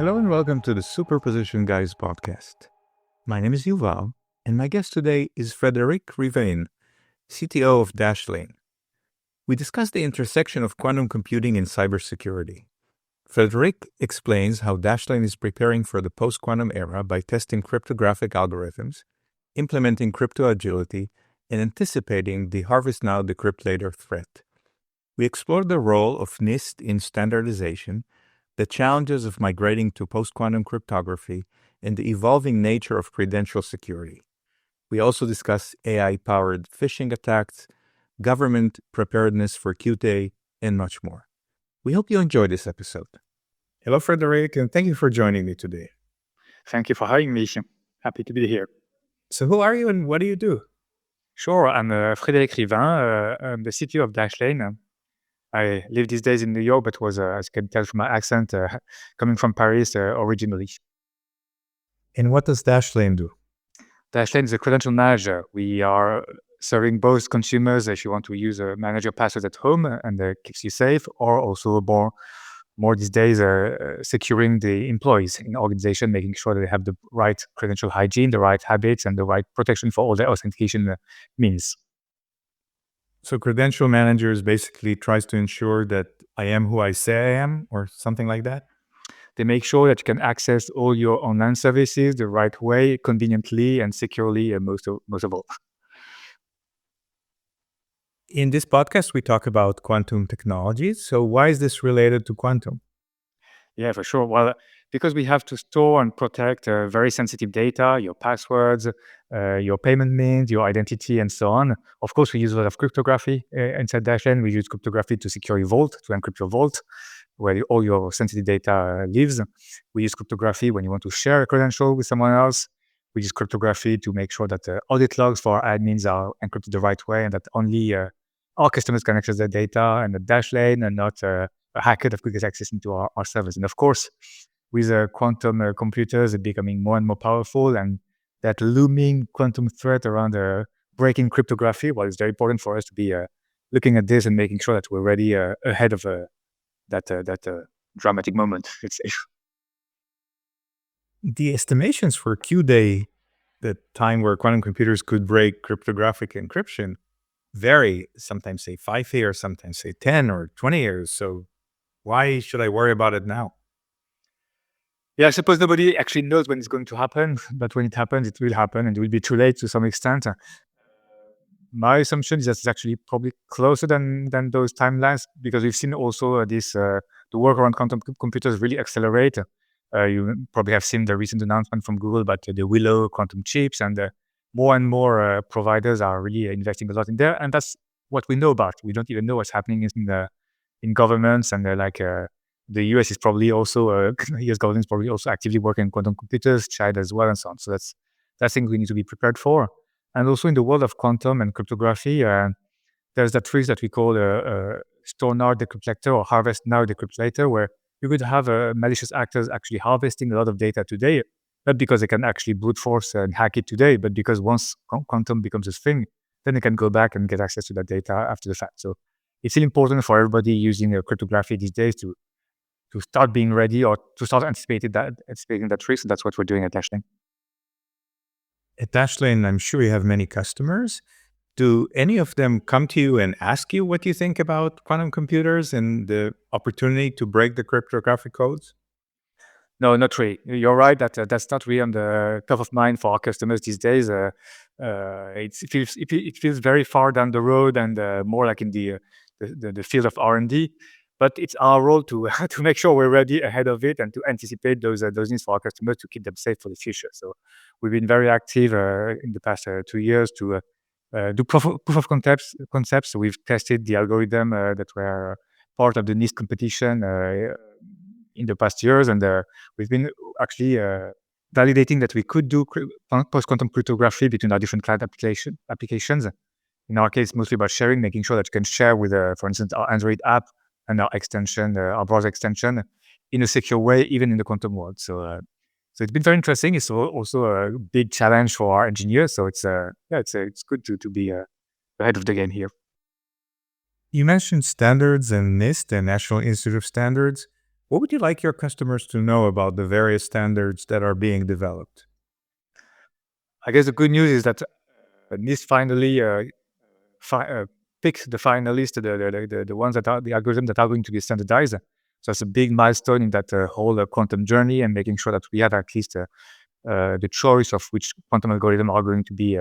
Hello and welcome to the Superposition Guys podcast. My name is Yuval, and my guest today is Frédéric Rivain, CTO of Dashlane. We discuss the intersection of quantum computing and cybersecurity. Frédéric explains how Dashlane is preparing for the post-quantum era by testing cryptographic algorithms, implementing crypto agility, and anticipating the harvest now, decrypt later threat. We explore the role of NIST in standardization, the challenges of migrating to post-quantum cryptography, and the evolving nature of credential security. We also discuss AI-powered phishing attacks, government preparedness for Q-Day, and much more. We hope you enjoy this episode. Hello, Frédéric, and thank you for joining me today. Thank you for having me. Happy to be here. So who are you and what do you do? Sure, I'm Frédéric Rivain. I'm the CTO of Dashlane. I live these days in New York, but was, as you can tell from my accent, coming from Paris originally. And what does Dashlane do? Dashlane is a credential manager. We are serving both consumers if you want to use a manager password at home and keeps you safe, or also more these days securing the employees in organization, making sure that they have the right credential hygiene, the right habits, and the right protection for all their authentication means. So credential managers basically tries to ensure that I am who I say I am, or something like that? They make sure that you can access all your online services the right way, conveniently and securely, most of all. In this podcast, we talk about quantum technologies. So why is this related to quantum? Yeah, for sure. Well, because we have to store and protect very sensitive data, your passwords, your payment means, your identity, and so on. Of course, we use a lot of cryptography inside Dashlane. We use cryptography to secure your vault, to encrypt your vault, where all your sensitive data lives. We use cryptography when you want to share a credential with someone else. We use cryptography to make sure that audit logs for our admins are encrypted the right way and that only our customers can access their data and the Dashlane and not a hacker that could get access into our servers. And of course, with quantum computers becoming more and more powerful and that looming quantum threat around breaking cryptography, well, it's very important for us to be looking at this and making sure that we're ready ahead of that dramatic moment, let's say. The estimations for Q-Day, the time where quantum computers could break cryptographic encryption, vary. Sometimes say 5 years, sometimes say 10 or 20 years. So why should I worry about it now? Yeah, I suppose nobody actually knows when it's going to happen, but when it happens, it will happen and it will be too late to some extent. My assumption is that it's actually probably closer than those timelines because we've seen also the work around quantum computers really accelerate. You probably have seen the recent announcement from Google about the Willow quantum chips, and more and more providers are really investing a lot in there. And that's what we know about. We don't even know what's happening in governments, and the US is probably also US government is probably also actively working on quantum computers, China as well, and so on. So that's things we need to be prepared for. And also in the world of quantum and cryptography, there's that phrase that we call store now, decrypt later, or harvest now, decrypt later, where you could have malicious actors actually harvesting a lot of data today, not because they can actually brute force and hack it today, but because once quantum becomes a thing, then they can go back and get access to that data after the fact. So it's still important for everybody using cryptography these days to start being ready or to start anticipating that risk. And that's what we're doing at Dashlane. At Dashlane, I'm sure you have many customers. Do any of them come to you and ask you what you think about quantum computers and the opportunity to break the cryptographic codes? No, not really. You're right that that's not really on the top of mind for our customers these days. It feels very far down the road and more like in the field of R&D. But it's our role to to make sure we're ready ahead of it and to anticipate those needs for our customers to keep them safe for the future. So we've been very active in the past 2 years to do proof of concepts. So we've tested the algorithm that were part of the NIST competition in the past years, and we've been actually validating that we could do post-quantum cryptography between our different cloud applications. In our case, mostly about sharing, making sure that you can share with, for instance, our Android app and our extension, our browser extension, in a secure way, even in the quantum world. So it's been very interesting. It's also a big challenge for our engineers. So it's good to be ahead of the game here. You mentioned standards and NIST, the National Institute of Standards. What would you like your customers to know about the various standards that are being developed? I guess the good news is that NIST finally picked the finalists, the ones that are the algorithms that are going to be standardized. So it's a big milestone in that whole quantum journey, and making sure that we have at least the choice of which quantum algorithm are going to be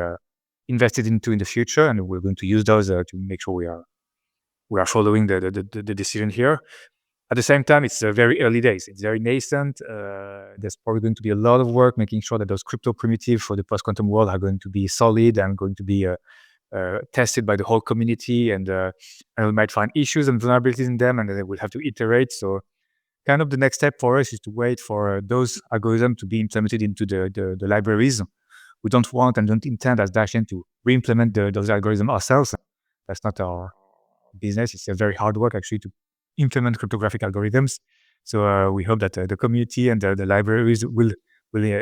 invested into in the future, and we're going to use those to make sure we are following the decision here. At the same time, it's very early days. It's very nascent. There's probably going to be a lot of work making sure that those crypto primitives for the post-quantum world are going to be solid and going to be tested by the whole community, and we might find issues and vulnerabilities in them, and then we'll have to iterate. So kind of the next step for us is to wait for those algorithms to be implemented into the libraries. We don't want and don't intend as Dashlane to re-implement those algorithms ourselves. That's not our business. It's a very hard work actually to implement cryptographic algorithms. So we hope that the community and the libraries will do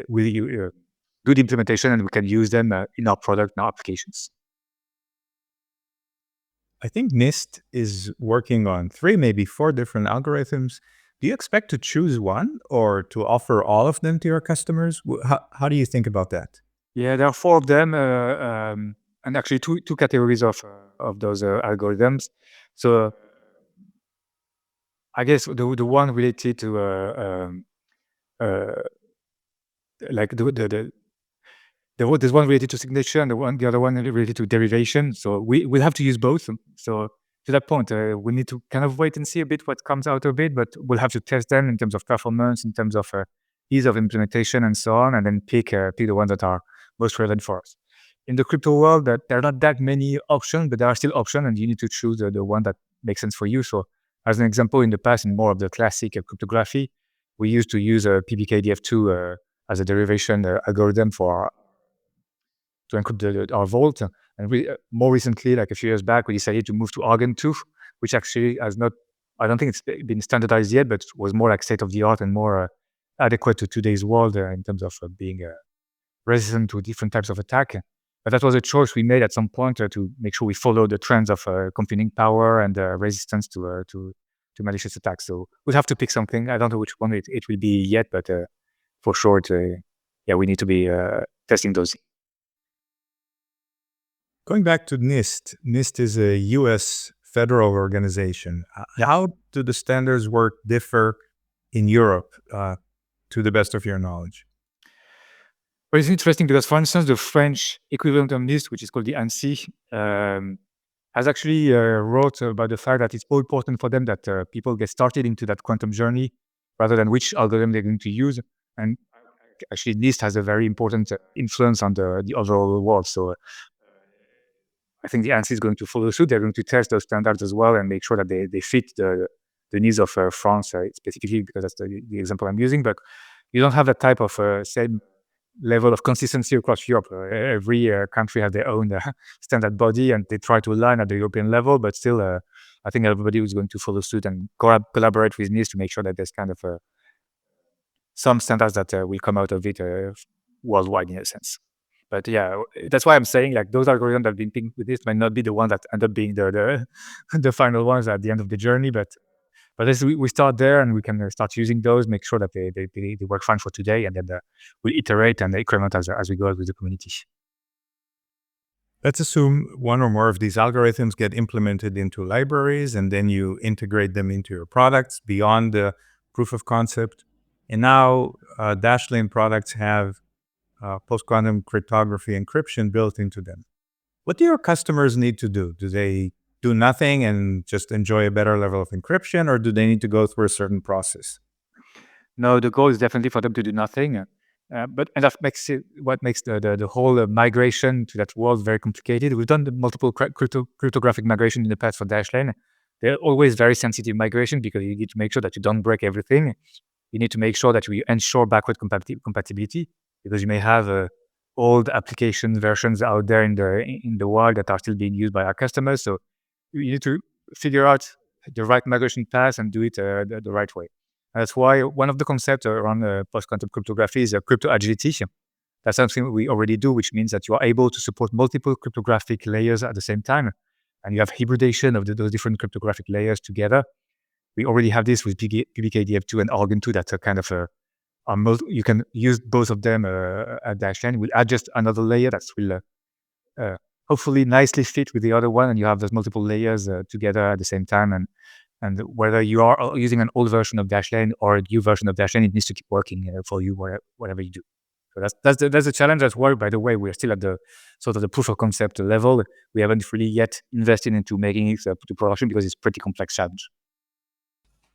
the implementation, and we can use them in our product, in our applications. I think NIST is working on 3, maybe 4 different algorithms. Do you expect to choose one or to offer all of them to your customers? How do you think about that? Yeah, there are 4 of them, and actually two categories of those algorithms. So I guess the one related to like there's one related to signature, and the other one related to derivation. So we'll have to use both. So to that point, we need to kind of wait and see a bit what comes out of it, but we'll have to test them in terms of performance, in terms of ease of implementation, and so on, and then pick the ones that are most relevant for us. In the crypto world, there are not that many options, but there are still options, and you need to choose the one that makes sense for you. So as an example, in the past, in more of the classic cryptography, we used to use PBKDF2 as a derivation algorithm to encrypt our vault. And more recently, like a few years back, we decided to move to Argon 2, which actually has not, I don't think it's been standardized yet, but was more like state of the art and more adequate to today's world in terms of being resistant to different types of attack. But that was a choice we made at some point to make sure we follow the trends of computing power and resistance to malicious attacks. So we'll have to pick something. I don't know which one it will be yet, but for sure, we need to be testing those. Going back to NIST, NIST is a U.S. federal organization. How do the standards work differ in Europe, to the best of your knowledge? Well, it's interesting because, for instance, the French equivalent of NIST, which is called the ANSI, has actually wrote about the fact that it's more important for them that people get started into that quantum journey rather than which algorithm they're going to use. And actually, NIST has a very important influence on the overall world. So I think the ANSI is going to follow suit. They're going to test those standards as well and make sure that they fit the needs of France specifically, because that's the example I'm using. But you don't have that type of same level of consistency across Europe. Every country has their own standard body, and they try to align at the European level. But still, I think everybody is going to follow suit and collaborate with NIST to make sure that there's kind of some standards that will come out of it worldwide in a sense. But yeah, that's why I'm saying like those algorithms that have been picked with this might not be the ones that end up being the final ones at the end of the journey. But as we start there, and we can start using those, make sure that they work fine for today, and then we iterate and increment as we go with the community. Let's assume one or more of these algorithms get implemented into libraries, and then you integrate them into your products beyond the proof of concept. And now Dashlane products have post-quantum cryptography encryption built into them. What do your customers need to do? Do they do nothing and just enjoy a better level of encryption, or do they need to go through a certain process? No, the goal is definitely for them to do nothing. And that makes what makes the whole migration to that world very complicated. We've done the multiple cryptographic migration in the past for Dashlane. They're always very sensitive migration because you need to make sure that you don't break everything. You need to make sure that you ensure backward compatibility, because you may have old application versions out there in the wild that are still being used by our customers. So you need to figure out the right migration path and do it the right way. And that's why one of the concepts around post-quantum cryptography is crypto agility. That's something we already do, which means that you are able to support multiple cryptographic layers at the same time, and you have hybridization of those different cryptographic layers together. We already have this with PBKDF2 and Argon2. That's a kind of you can use both of them at Dashlane. We'll add just another layer that will hopefully nicely fit with the other one, and you have those multiple layers together at the same time. And whether you are using an old version of Dashlane or a new version of Dashlane, it needs to keep working for you whatever you do. So that's the challenge as well. By the way, we're still at the sort of the proof of concept level. We haven't really yet invested into making it to production because it's a pretty complex challenge.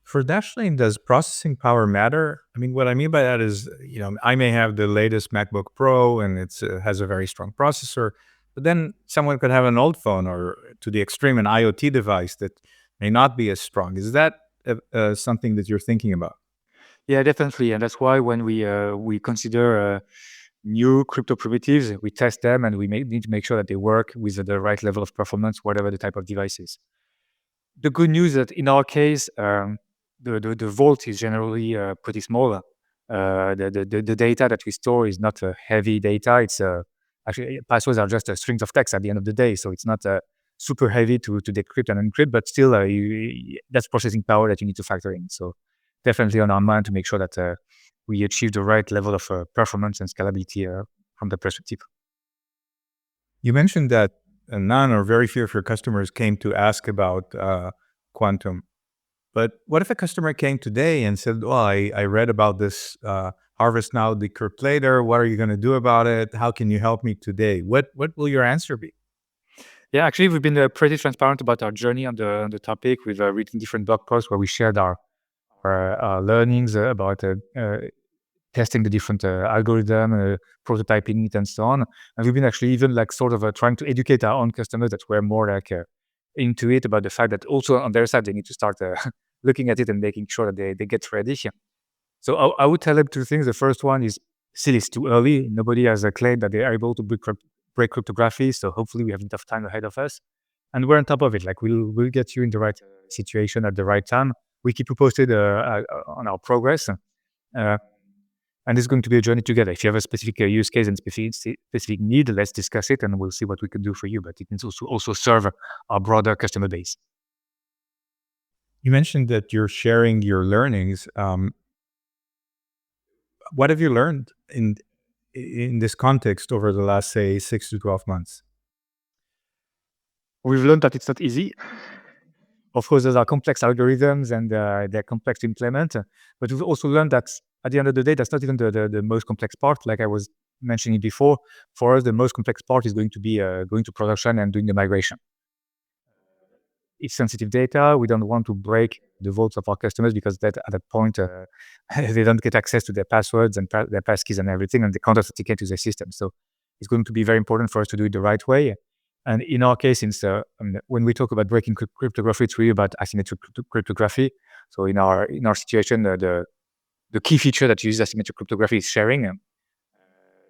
For Dashlane, does processing power matter? I mean, what I mean by that is, I may have the latest MacBook Pro and it has a very strong processor, but then someone could have an old phone or, to the extreme, an IoT device that may not be as strong. Is that something that you're thinking about? Yeah, definitely. And that's why when we consider new crypto primitives, we test them and we need to make sure that they work with the right level of performance, whatever the type of device is. The good news is that in our case, the vault is generally pretty small. The data that we store is not heavy data. It's actually passwords are just strings of text at the end of the day, so it's not super heavy to decrypt and encrypt. But still, that's processing power that you need to factor in. So definitely on our mind to make sure that we achieve the right level of performance and scalability from the perspective. You mentioned that none or very few of your customers came to ask about quantum. But what if a customer came today and said, well, I read about this harvest now, decrypt later. What are you going to do about it? How can you help me today? What will your answer be? Yeah, actually, we've been pretty transparent about our journey on the topic. We've written different blog posts where we shared our learnings about testing the different algorithm, prototyping it, and so on. And we've been actually even sort of trying to educate our own customers that were more into it about the fact that also on their side, they need to start looking at it and making sure that they get ready. So I would tell them two things. The first one is still it's too early. Nobody has claimed that they are able to break cryptography. So hopefully we have enough time ahead of us. And we're on top of it. We'll get you in the right situation at the right time. We keep you posted on our progress. And it's going to be a journey together. If you have a specific use case and specific need, let's discuss it and we'll see what we can do for you. But it needs also serve our broader customer base. You mentioned that you're sharing your learnings. What have you learned in this context over the last, say, 6 to 12 months? We've learned that it's not easy. Of course, those are complex algorithms and they're complex to implement. But we've also learned that at the end of the day, that's not even the most complex part. Like I was mentioning before, for us, the most complex part is going to be going to production and doing the migration. It's sensitive data. We don't want to break the vaults of our customers because at that point, they don't get access to their passwords and their passkeys and everything, and they can't authenticate to their system. So it's going to be very important for us to do it the right way. And in our case, since when we talk about breaking cryptography, it's really about asymmetric cryptography. So in our situation, the key feature that uses asymmetric cryptography is sharing.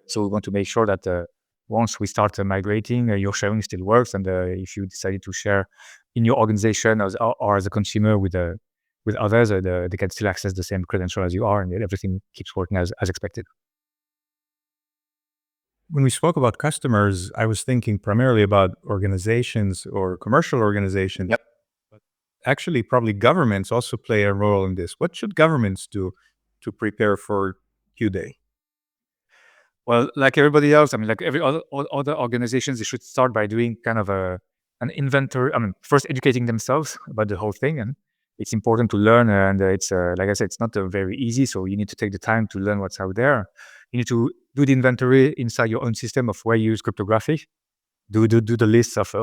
So we want to make sure that once we start migrating, your sharing still works. And if you decided to share in your organization or as a consumer with others, they can still access the same credential as you are, and everything keeps working as expected. When we spoke about customers, I was thinking primarily about organizations or commercial organizations. Yep. But actually, probably governments also play a role in this. What should governments do to prepare for Q-Day? Well, like everybody else, like every other organizations, they should start by doing kind of an inventory. First educating themselves about the whole thing, and it's important to learn. And it's like I said, it's not very easy. So you need to take the time to learn what's out there. You need to do the inventory inside your own system of where you use cryptography. Do the list of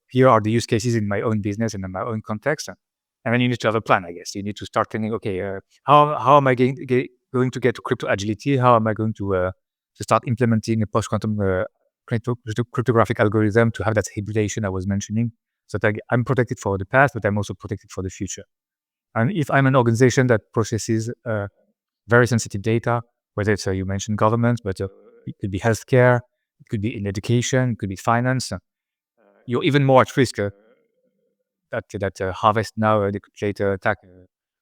here are the use cases in my own business and in my own context, and then you need to have a plan. I guess you need to start thinking, how am I going to get to crypto agility? How am I going to start implementing a post-quantum cryptographic algorithm to have that hybridation I was mentioning, so that I'm protected for the past, but I'm also protected for the future. And if I'm an organization that processes very sensitive data, whether it's you mentioned government, but it could be healthcare, it could be in education, it could be finance, you're even more at risk that harvest now, Decrypt Later attack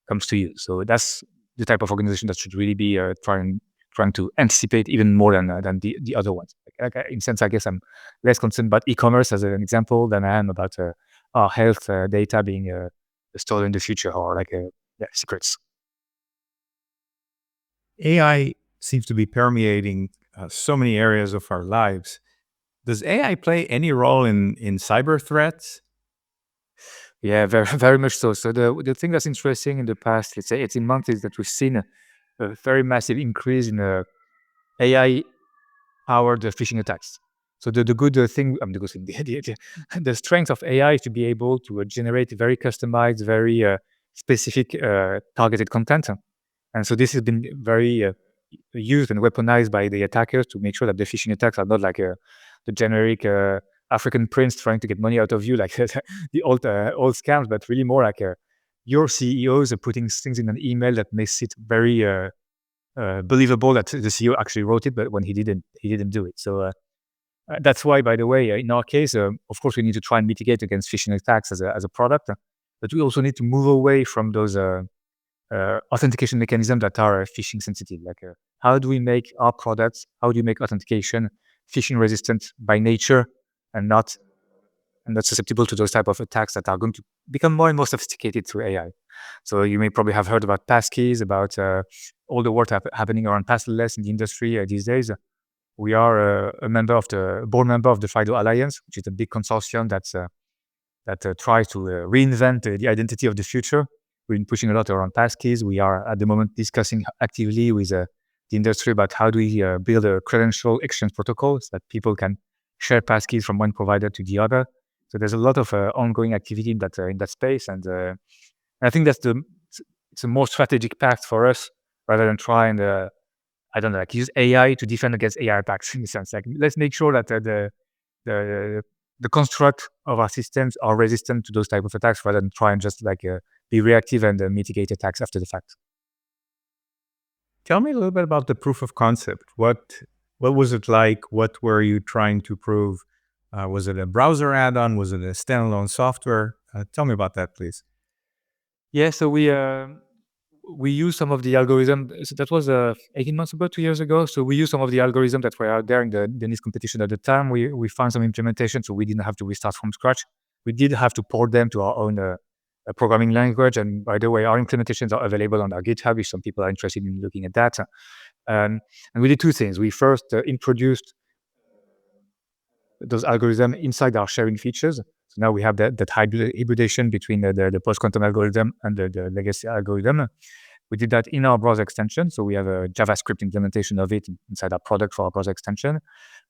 comes to you. So that's the type of organization that should really be trying to anticipate even more than the other ones. In a sense, I guess I'm less concerned about e-commerce as an example than I am about our health data being stored in the future or secrets. AI seems to be permeating so many areas of our lives. Does AI play any role in cyber threats? Yeah, very very much so. So the thing that's interesting in the past, let's say 18 months, is that we've seen a very massive increase in AI powered phishing attacks. So the good thing, the good thing, the strength of AI is to be able to generate very customized, very specific targeted content. And so this has been very used and weaponized by the attackers to make sure that the phishing attacks are not like the generic African prince trying to get money out of you, like the old scams, but really more like your CEOs are putting things in an email that makes it very believable that the CEO actually wrote it, but when he didn't do it. So that's why, by the way, in our case, of course, we need to try and mitigate against phishing attacks as a product, but we also need to move away from those authentication mechanisms that are phishing sensitive. Like, how do we make our products? How do you make authentication phishing resistant by nature and not susceptible to those type of attacks that are going to become more and more sophisticated through AI? So you may probably have heard about passkeys, about all the work happening around passless in the industry these days. We are a board member of the FIDO Alliance, which is a big consortium that tries to reinvent the identity of the future. We've been pushing a lot around passkeys. We are at the moment discussing actively with the industry about how do we build a credential exchange protocol so that people can share passkeys from one provider to the other. So there's a lot of ongoing activity in that space, and I think it's a more strategic path for us rather than try and I don't know, like use AI to defend against AI attacks in a sense. Like, let's make sure that the construct of our systems are resistant to those type of attacks rather than try and just be reactive and mitigate attacks after the fact. Tell me a little bit about the proof of concept. What was it like? What were you trying to prove? Was it a browser add-on? Was it a standalone software? Tell me about that, please. Yeah, so we use some of the algorithm. So that was 18 months ago, 2 years ago. So we used some of the algorithms that were out there in the NIST competition at the time. We found some implementation, so we didn't have to restart from scratch. We did have to port them to our own programming language. And by the way, our implementations are available on our GitHub if some people are interested in looking at that. And we did two things. We first introduced those algorithms inside our sharing features. So now we have that hybridization between the post-quantum algorithm and the legacy algorithm. We did that in our browser extension. So we have a JavaScript implementation of it inside our product for our browser extension.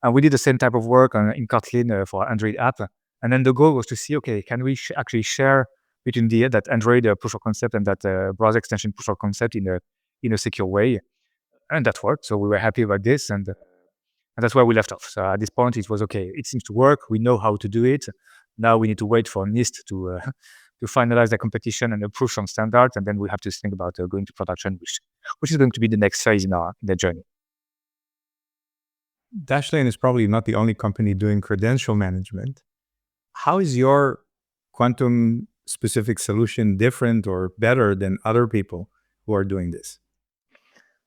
And we did the same type of work in Kotlin for our Android app. And then the goal was to see, okay, can we actually share between that Android proof of concept and that browser extension proof of concept in a secure way? And that worked. So we were happy about this. And that's where we left off. So at this point, it was okay. It seems to work. We know how to do it. Now we need to wait for NIST to finalize the competition and approve some standards, and then we have to think about going to production, which is going to be the next phase in the journey. Dashlane is probably not the only company doing credential management. How is your quantum-specific solution different or better than other people who are doing this?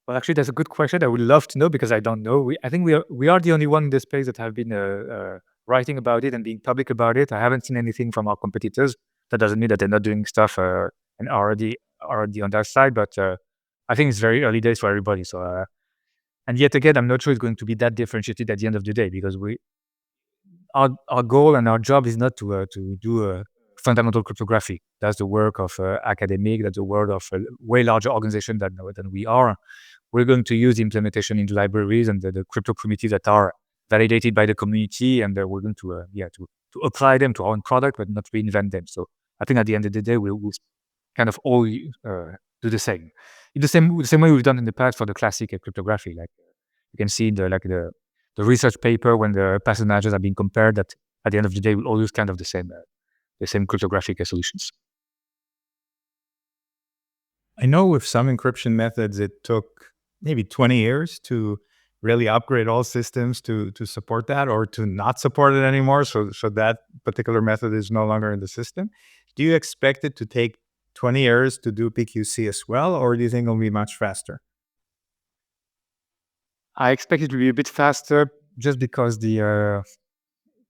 Well, actually, that's a good question. I would love to know because I don't know. I think we are the only one in this space that have been writing about it and being public about it. I haven't seen anything from our competitors. That doesn't mean that they're not doing stuff and already on that side, but I think it's very early days for everybody. So, and yet again, I'm not sure it's going to be that differentiated at the end of the day because our goal and our job is not to do fundamental cryptography. That's the work of academic. That's the work of a way larger organization than we are. We're going to use the implementation into libraries and the crypto primitives that are validated by the community, and we're going to apply them to our own product, but not reinvent them. So I think at the end of the day, we'll kind of all do the same. In the same way we've done in the past for the classic cryptography. Like you can see in the research paper when the password managers are being compared, that at the end of the day, we'll all use kind of the same cryptographic solutions. I know with some encryption methods, it took maybe 20 years to really upgrade all systems to support that or to not support it anymore. So that particular method is no longer in the system. Do you expect it to take 20 years to do PQC as well, or do you think it'll be much faster? I expect it to be a bit faster just because the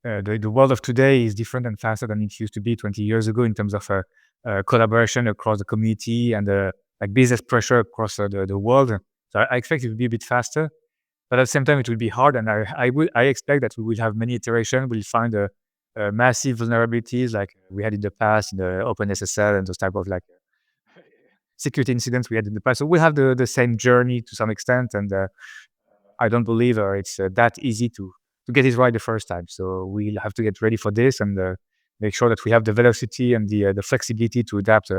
world of today is different and faster than it used to be 20 years ago in terms of collaboration across the community and like business pressure across the world. So I expect it will be a bit faster, but at the same time it will be hard. And I expect that we will have many iterations. We'll find massive vulnerabilities like we had in the past in the OpenSSL and those type of like security incidents we had in the past. So we'll have the same journey to some extent, and I don't believe it's that easy to get it right the first time. So we'll have to get ready for this and make sure that we have the velocity and the flexibility to adapt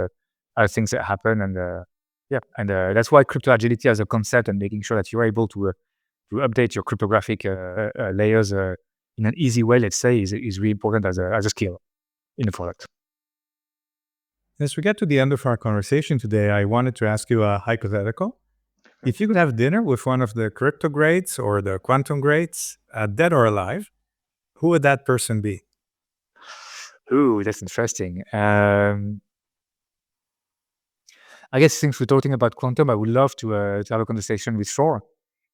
as things that happen. And that's why crypto agility as a concept and making sure that you're able to update your cryptographic layers in an easy way, let's say, is really important as a skill in the product. As we get to the end of our conversation today, I wanted to ask you a hypothetical. If you could have dinner with one of the crypto greats or the quantum greats, dead or alive, who would that person be? Ooh, that's interesting. I guess since we're talking about quantum, I would love to have a conversation with Shor.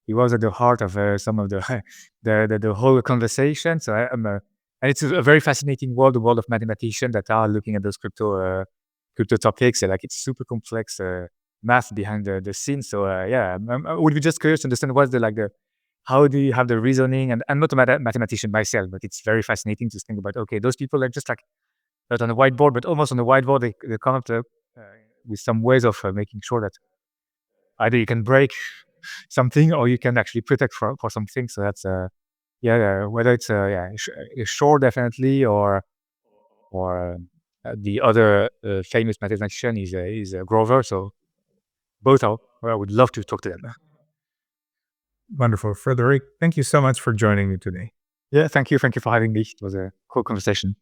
He was at the heart of some of the the whole conversation. So and it's a very fascinating world, the world of mathematicians that are looking at those crypto topics. Like it's super complex math behind the scenes. So I would be just curious to understand what's how do you have the reasoning? And I'm not a mathematician myself, but it's very fascinating to think about, okay, those people are just like not on the whiteboard, but almost on the whiteboard, they come up with some ways of making sure that either you can break something or you can actually protect for something. So that's, whether it's Shor definitely or the other famous mathematician is Grover. So both are, I would love to talk to them. Wonderful. Frédéric, thank you so much for joining me today. Yeah, thank you. Thank you for having me. It was a cool conversation.